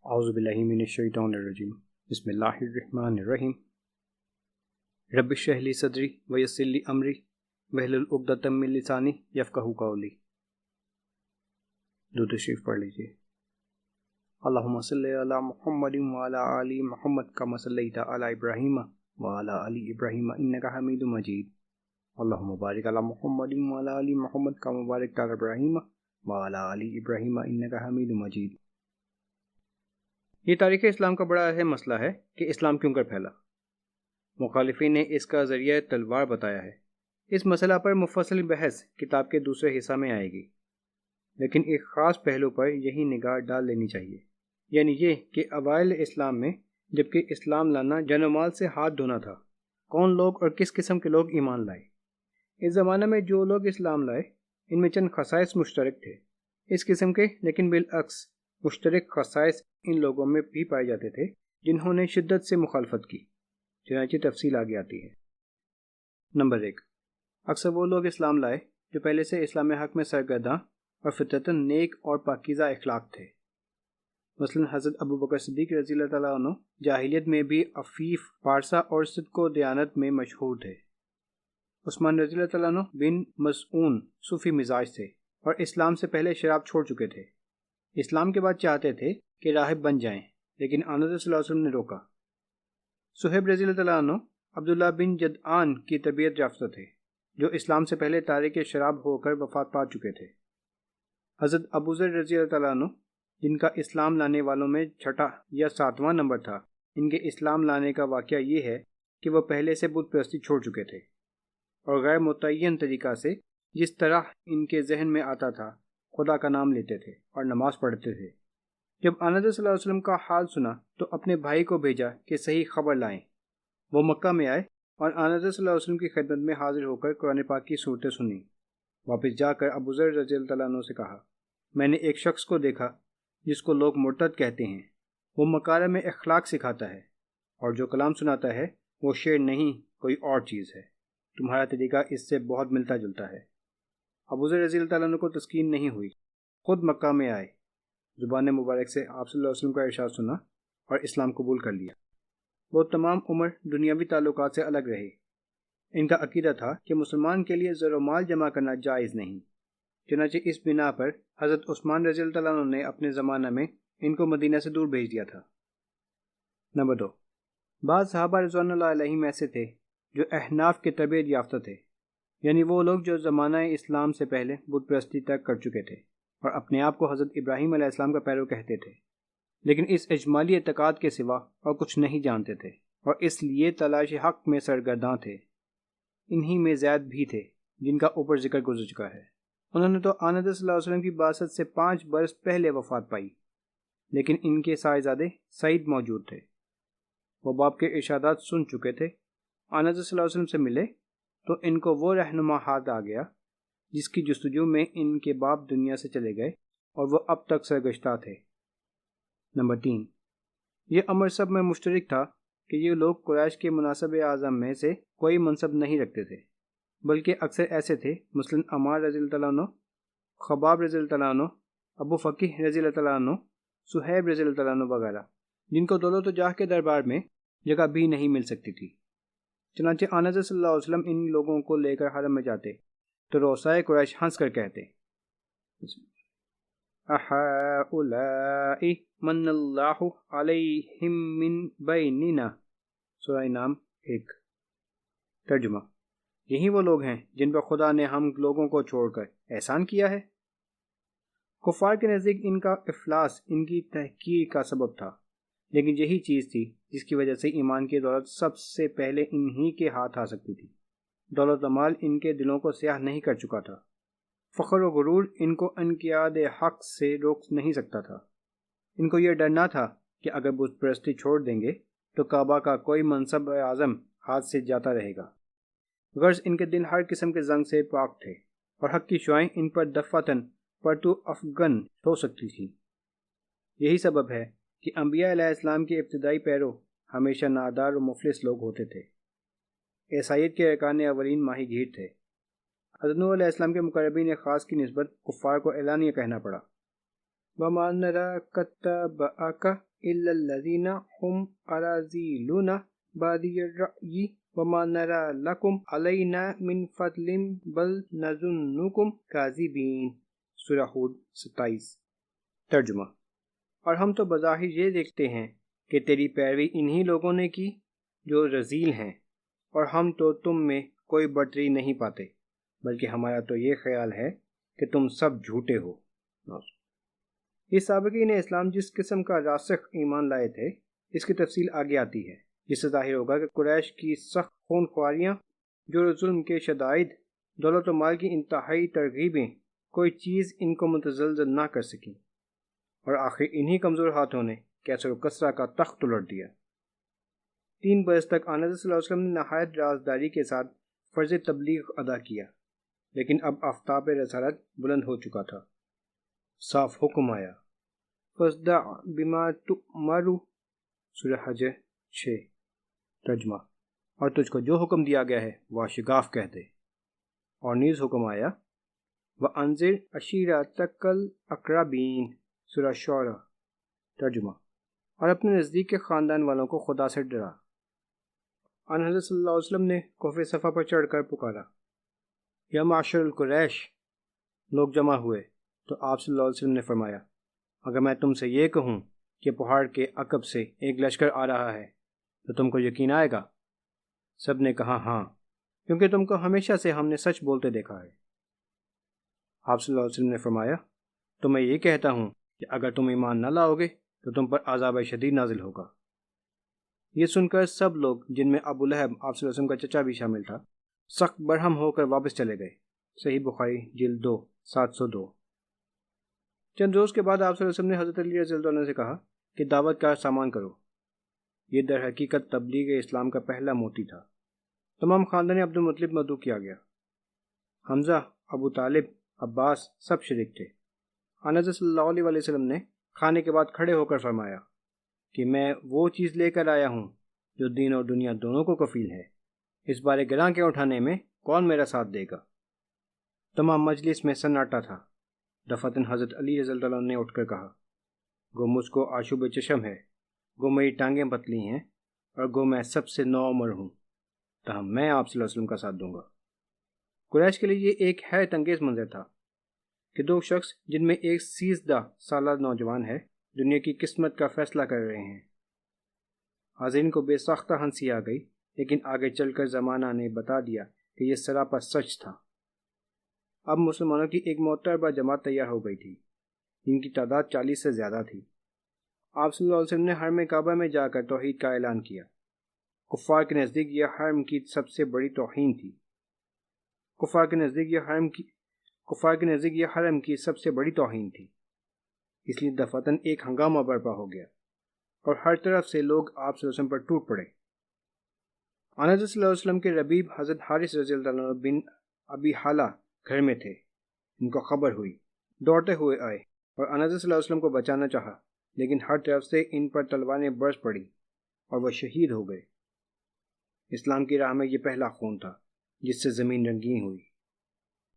اعوذ باللہ من الشیطان الرجیم بسم اللہ الرحمن الرحیم رب اشرح لی صدری ویسر لی امری واحلل عقدۃ من لسانی یفقہوا قولی۔ درود شریف پڑھ لیجیے۔ اللہم صلی علی محمد وعلی آل محمد کما صلیت علی ابراہیم وعلی آل ابراہیم انک حمید مجید۔ اللہم بارک علی محمد وعلی آل محمد کما بارکت علی ابراہیم وعلی آل ابراہیم انک حمید مجید۔ یہ تاریخ اسلام کا بڑا اہم مسئلہ ہے کہ اسلام کیوں کر پھیلا۔ مخالفین نے اس کا ذریعہ تلوار بتایا ہے۔ اس مسئلہ پر مفصل بحث کتاب کے دوسرے حصہ میں آئے گی، لیکن ایک خاص پہلو پر یہی نگاہ ڈال لینی چاہیے، یعنی یہ کہ اوائل اسلام میں جبکہ اسلام لانا جان و مال سے ہاتھ دھونا تھا، کون لوگ اور کس قسم کے لوگ ایمان لائے۔ اس زمانے میں جو لوگ اسلام لائے ان میں چند خصائص مشترک تھے اس قسم کے، لیکن بالعکس مشترک خصائص ان لوگوں میں بھی پائے جاتے تھے جنہوں نے شدت سے مخالفت کی، چنانچہ تفصیل آگے آتی ہے۔ نمبر 1، اکثر وہ لوگ اسلام لائے جو پہلے سے اسلام حق میں سرگرداں اور فطرتاً نیک اور پاکیزہ اخلاق تھے۔ مثلا حضرت ابو بکر صدیق رضی اللہ تعالیٰ عنہ جاہلیت میں بھی عفیف، پارسا اور صدق و دیانت میں مشہور تھے۔ عثمان رضی اللہ تعالیٰ عنہ بن مظعون صوفی مزاج تھے اور اسلام سے پہلے شراب چھوڑ چکے تھے۔ اسلام کے بعد چاہتے تھے کہ راہب بن جائیں، لیکن آن حضرت صلی اللہ علیہ وسلم نے روکا۔ صہیب رضی اللہ تعالیٰ عنہ عبداللہ بن جدعان کی تربیت یافتہ تھے، جو اسلام سے پہلے تارک شراب ہو کر وفات پا چکے تھے۔ حضرت ابوذر رضی اللہ تعالیٰ عنہ جن کا اسلام لانے والوں میں چھٹا یا 7واں نمبر تھا، ان کے اسلام لانے کا واقعہ یہ ہے کہ وہ پہلے سے بت پرستی چھوڑ چکے تھے اور غیر متعین طریقہ سے جس طرح ان کے ذہن میں آتا تھا خدا کا نام لیتے تھے اور نماز پڑھتے تھے۔ جب آن حضرت صلی اللہ علیہ وسلم کا حال سنا تو اپنے بھائی کو بھیجا کہ صحیح خبر لائیں۔ وہ مکہ میں آئے اور آن حضرت صلی اللہ علیہ وسلم کی خدمت میں حاضر ہو کر قرآن پاک کی صورتیں سنیں۔ واپس جا کر ابوذر رضی اللہ تعالیٰ عنہ سے کہا، میں نے ایک شخص کو دیکھا جس کو لوگ مرتد کہتے ہیں، وہ مکارم اخلاق سکھاتا ہے اور جو کلام سناتا ہے وہ شعر نہیں کوئی اور چیز ہے، تمہارا طریقہ اس سے بہت ملتا جلتا ہے۔ ابوذر رضی اللہ تعالیٰ عنہ کو تسکین نہیں ہوئی، خود مکہ میں آئے، زبان مبارک سے آپ صلی اللہ علیہ وسلم کا ارشاد سنا اور اسلام قبول کر لیا۔ وہ تمام عمر دنیاوی تعلقات سے الگ رہے۔ ان کا عقیدہ تھا کہ مسلمان کے لیے زر و مال جمع کرنا جائز نہیں، چنانچہ اس بنا پر حضرت عثمان رضی اللہ تعالیٰ عنہ نے اپنے زمانہ میں ان کو مدینہ سے دور بھیج دیا تھا۔ نمبر 2، بعض صحابہ رضوان اللہ علیہم ایسے تھے جو احناف کے تربیت یافتہ تھے، یعنی وہ لوگ جو زمانہ اسلام سے پہلے بت پرستی تک کر چکے تھے اور اپنے آپ کو حضرت ابراہیم علیہ السلام کا پیرو کہتے تھے، لیکن اس اجمالی اعتقاد کے سوا اور کچھ نہیں جانتے تھے اور اس لیے تلاش حق میں سرگرداں تھے۔ انہی میں زید بھی تھے جن کا اوپر ذکر گزر چکا ہے۔ انہوں نے تو آن حضرت صلی اللہ علیہ وسلم کی بعثت سے 5 برس پہلے وفات پائی، لیکن ان کے صاحبزادے سعید موجود تھے۔ وہ باپ کے ارشادات سن چکے تھے، آن حضرت صلی اللہ علیہ وسلم سے ملے تو ان کو وہ رہنما ہاتھ آ گیا جس کی جستجو میں ان کے باپ دنیا سے چلے گئے اور وہ اب تک سرگشتہ تھے۔ نمبر 3، یہ امر سب میں مشترک تھا کہ یہ لوگ قریش کے مناسب اعظم میں سے کوئی منصب نہیں رکھتے تھے، بلکہ اکثر ایسے تھے، مثلا عمار رضی اللہ تعالیٰ عنہ، خباب رضی اللہ تعالیٰ عنہ، ابو فقیہ رضی اللہ تعالیٰ عنہ، صہیب رضی اللہ تعالیٰ عنہ وغیرہ، جن کو دولت و جاہ کے دربار میں جگہ بھی نہیں مل سکتی تھی۔ چنانچہ آن حضرت صلی اللہ علیہ وسلم ان لوگوں کو لے کر حرم میں جاتے تو رؤسائے قریش ہنس کر کہتے، اَحَٰؤُلَاءِ مَنَّ اللَّهُ عَلَيْهِمْ مِنْ بَيْنِنَا۔ سورہ انعام 1۔ ترجمہ، یہی وہ لوگ ہیں جن پر خدا نے ہم لوگوں کو چھوڑ کر احسان کیا ہے۔ کفار کے نزدیک ان کا افلاس ان کی تحقیر کا سبب تھا، لیکن یہی چیز تھی جس کی وجہ سے ایمان کی دولت سب سے پہلے انہی کے ہاتھ آ سکتی تھی۔ دولت و مال ان کے دلوں کو سیاہ نہیں کر چکا تھا، فخر و غرور ان کو انقیاد حق سے روک نہیں سکتا تھا۔ ان کو یہ ڈر نہ تھا کہ اگر بت پرستی چھوڑ دیں گے تو کعبہ کا کوئی منصب اعظم ہاتھ سے جاتا رہے گا۔ غرض ان کے دل ہر قسم کے زنگ سے پاک تھے اور حق کی شعائیں ان پر دفعتاً پرتو افغن ہو سکتی تھی۔ یہی سبب ہے کہ انبیاء علیہ السلام کے ابتدائی پیرو ہمیشہ نادار و مفلس لوگ ہوتے تھے۔ عیسائیت کے ارکان اولین ماہی گیر تھے۔ حضرت نوح علیہ السلام کے مقربین خاص کی نسبت کفار کو اعلانیہ کہنا پڑا، وَمَا نَرَاكَ اتَّبَعَكَ إلا الذين هم أراذلنا بادي الرأي وما نرى لكم علينا من فضل بل نظنكم كاذبين۔ سورہ ہود 27۔ ترجمہ: اور ہم تو بظاہر یہ دیکھتے ہیں کہ تیری پیروی انہی لوگوں نے کی جو رذیل ہیں، اور ہم تو تم میں کوئی برتری نہیں پاتے، بلکہ ہمارا تو یہ خیال ہے کہ تم سب جھوٹے ہو۔ یہ سابقین اسلام جس قسم کا راسخ ایمان لائے تھے، اس کی تفصیل آگے آتی ہے، جس سے ظاہر ہوگا کہ قریش کی سخت خون خواریاں، جور و ظلم کے شدائد، دولت و مال کی انتہائی ترغیبیں، کوئی چیز ان کو متزلزل نہ کر سکیں، اور آخر انہی کمزور ہاتھوں نے کیسر و کسرا کا تخت الٹ دیا۔ 3 برس تک آن حضرت صلی اللہ علیہ وسلم نے نہایت رازداری کے ساتھ فرض تبلیغ ادا کیا، لیکن اب آفتاب رسالت بلند ہو چکا تھا۔ صاف حکم آیا، فَاصْدَعْ بِمَا تُؤْمَرُ، سورہ حج 6۔ ترجمہ: اور تجھ کو جو حکم دیا گیا ہے وہ شگاف کہہ دے۔ اور نیز حکم آیا، وَأَنذِرْ عَشِيرَتَكَ الْأَقْرَبِينَ، سورہ شعراء۔ ترجمہ: اور اپنے نزدیک کے خاندان والوں کو خدا سے ڈرا۔ آن حضرت صلی اللہ علیہ وسلم نے کوہ صفا پر چڑھ کر پکارا، یا معشر القریش، لوگ جمع ہوئے تو آپ صلی اللہ علیہ وسلم نے فرمایا، اگر میں تم سے یہ کہوں کہ پہاڑ کے عقب سے ایک لشکر آ رہا ہے تو تم کو یقین آئے گا؟ سب نے کہا ہاں، کیونکہ تم کو ہمیشہ سے ہم نے سچ بولتے دیکھا ہے۔ آپ صلی اللہ علیہ وسلم نے فرمایا، تو میں یہ کہتا ہوں کہ اگر تم ایمان نہ لاؤ گے تو تم پر عذاب شدید نازل ہوگا۔ یہ سن کر سب لوگ، جن میں ابو لہب آپ صلی اللہ علیہ وسلم کا چچا بھی شامل تھا، سخت برہم ہو کر واپس چلے گئے۔ صحیح بخاری جلد 2 702۔ چند روز کے بعد آپ صلی اللہ علیہ وسلم نے حضرت علی رضی اللہ عنہ سے کہا کہ دعوت کا سامان کرو۔ یہ در حقیقت تبلیغ اسلام کا پہلا موتی تھا۔ تمام خاندان عبد المطلب مدعو کیا گیا۔ حمزہ، ابو طالب، عباس سب شریک تھے۔ آن حضرت صلی اللہ علیہ وسلم نے کھانے کے بعد کھڑے ہو کر فرمایا کہ میں وہ چیز لے کر آیا ہوں جو دین اور دنیا دونوں کو کفیل ہے، اس بارے گراں کے اٹھانے میں کون میرا ساتھ دے گا؟ تمام مجلس میں سناٹا تھا۔ دفعتاً حضرت علی رضی اللہ عنہ نے اٹھ کر کہا، گو مجھ کو آشوب چشم ہے، گو میری ٹانگیں پتلی ہیں، اور گو میں سب سے نوعمر ہوں، تاہم میں آپ صلی اللہ علیہ وسلم کا ساتھ دوں گا۔ قریش کے لیے یہ ایک حیرت انگیز منظر تھا کہ 2 شخص، جن میں ایک 13 سالہ نوجوان ہے، دنیا کی قسمت کا فیصلہ کر رہے ہیں۔ حاضرین کو بے ساختہ ہنسی آ گئی، لیکن آگے چل کر زمانہ نے بتا دیا کہ یہ سراپا سچ تھا۔ اب مسلمانوں کی ایک معتبر جماعت تیار ہو گئی تھی، جن کی تعداد 40 سے زیادہ تھی۔ آپ صلی اللہ علیہ وسلم نے حرم کعبہ میں جا کر توحید کا اعلان کیا۔ کفار کے نزدیک یہ حرم کی سب سے بڑی توہین تھی۔ کفار کے نزدیک یہ حرم کی سب سے بڑی توہین تھی، اس لیے دفعتاً ایک ہنگامہ برپا ہو گیا، اور ہر طرف سے لوگ آپ صلی اللہ علیہ وسلم پر ٹوٹ پڑے۔ آن حضرت صلی اللہ علیہ وسلم کے ربیب حضرت حارث رضی اللہ عنہ بن ابی حالہ گھر میں تھے۔ ان کو خبر ہوئی، دوڑتے ہوئے آئے اور آن حضرت صلی اللہ علیہ وسلم کو بچانا چاہا، لیکن ہر طرف سے ان پر تلواریں برس پڑی اور وہ شہید ہو گئے۔ اسلام کی راہ میں یہ پہلا خون تھا جس سے زمین رنگین ہوئی۔